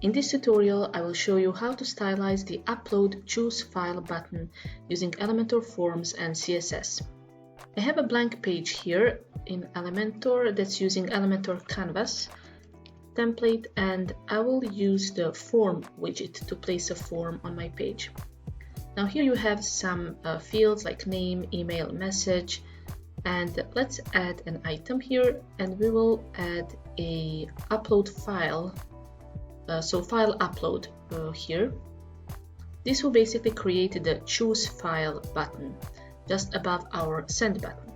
In this tutorial, I will show you how to stylize the Upload Choose File button using Elementor Forms and CSS. I have a blank page here in Elementor that's using Elementor Canvas template, and I will use the form widget to place a form on my page. Now here you have some fields like name, email, message, and let's add an item here, and we will add a upload file. So file upload here. This will basically create the choose file button just above our send button.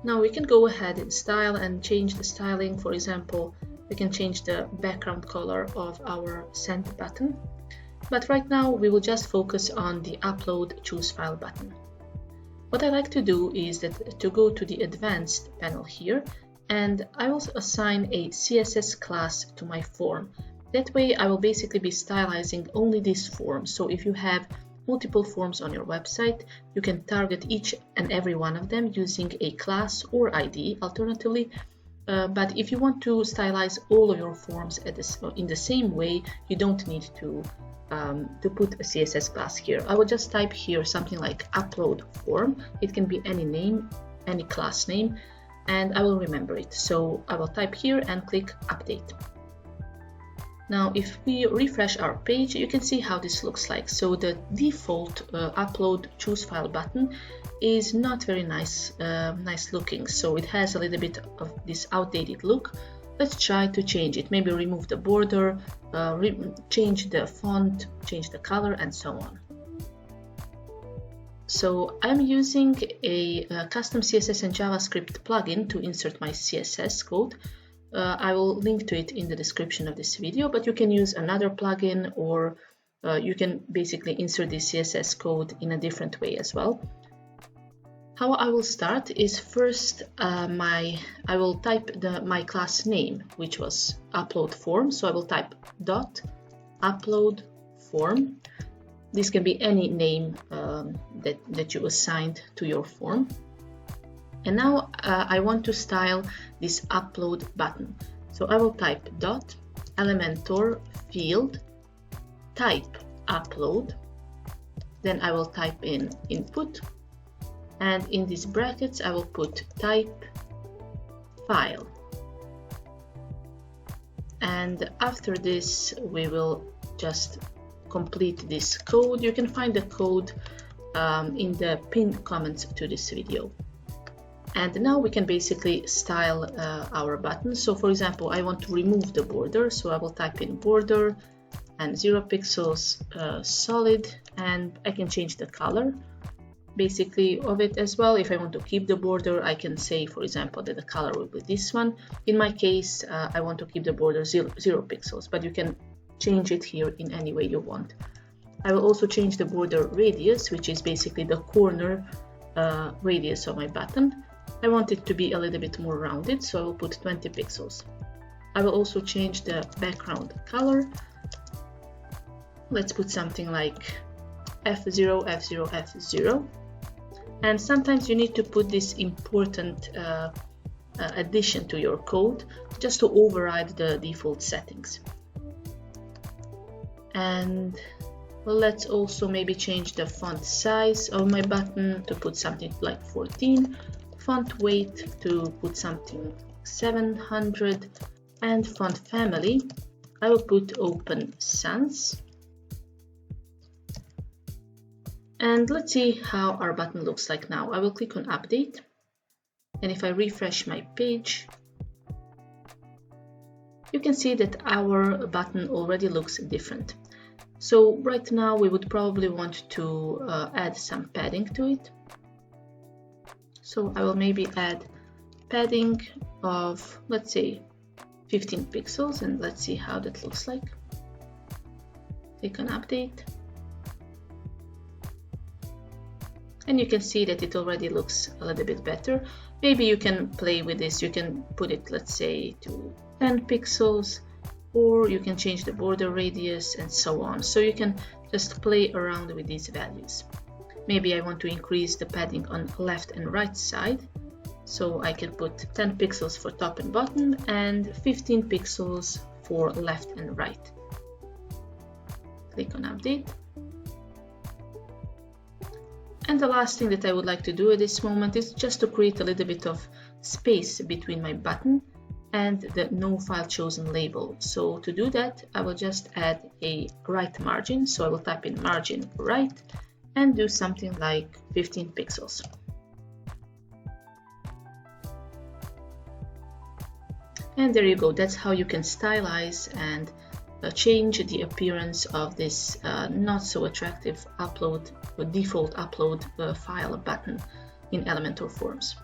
Now we can go ahead and style and change the styling. For example, we can change the background color of our send button. But right now we will just focus on the upload choose file button. What I like to do is to go to the advanced panel here, and I will assign a CSS class to my form. That way I will basically be stylizing only this form. So if you have multiple forms on your website, you can target each and every one of them using a class or ID alternatively. But if you want to stylize all of your forms in the same way, you don't need to put a CSS class here. I will just type here something like upload form. It can be any name, any class name, and I will remember it. So I will type here and click update. Now if we refresh our page, you can see how this looks like. So the default upload choose file button is not very nice looking. So it has a little bit of this outdated look. Let's try to change it. Maybe remove the border, change the font, change the color, and so on. So I'm using a custom CSS and JavaScript plugin to insert my CSS code. I will link to it in the description of this video, but you can use another plugin, or you can basically insert the CSS code in a different way as well. How I will start is first I will type my class name, which was upload form. So I will type dot upload form. This can be any name that you assigned to your form. And now I want to style this upload button. So I will type dot Elementor field type upload. Then I will type in input, and in these brackets I will put type file. And after this we will just complete this code. You can find the code in the pinned comments to this video. And now we can basically style our button. So for example, I want to remove the border, so I will type in border and 0 pixels solid, and I can change the color basically of it as well. If I want to keep the border, I can say, for example, that the color will be this one. In my case, I want to keep the border 0 pixels, but you can change it here in any way you want. I will also change the border radius, which is basically the corner radius of my button. I want it to be a little bit more rounded, so I will put 20 pixels. I will also change the background color. Let's put something like F0, F0, F0. And sometimes you need to put this important addition to your code just to override the default settings. And well, let's also maybe change the font size of my button to put something like 14. Font weight to put something 700, and font family I will put Open Sans. And let's see how our button looks like now. I will click on update, and if I refresh my page, you can see that our button already looks different. So right now we would probably want to add some padding to it. So I will maybe add padding of, let's say, 15 pixels, and let's see how that looks like. Click on update. And you can see that it already looks a little bit better. Maybe you can play with this. You can put it, let's say, to 10 pixels, or you can change the border radius and so on. So you can just play around with these values. Maybe I want to increase the padding on left and right side. So I can put 10 pixels for top and bottom and 15 pixels for left and right. Click on update. And the last thing that I would like to do at this moment is just to create a little bit of space between my button and the no file chosen label. So to do that, I will just add a right margin. So I will type in margin right and do something like 15 pixels. And there you go. That's how you can stylize and change the appearance of this not so attractive upload or default upload file button in Elementor Forms.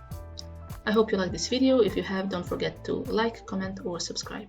I hope you like this video. If you have, don't forget to like, comment or subscribe.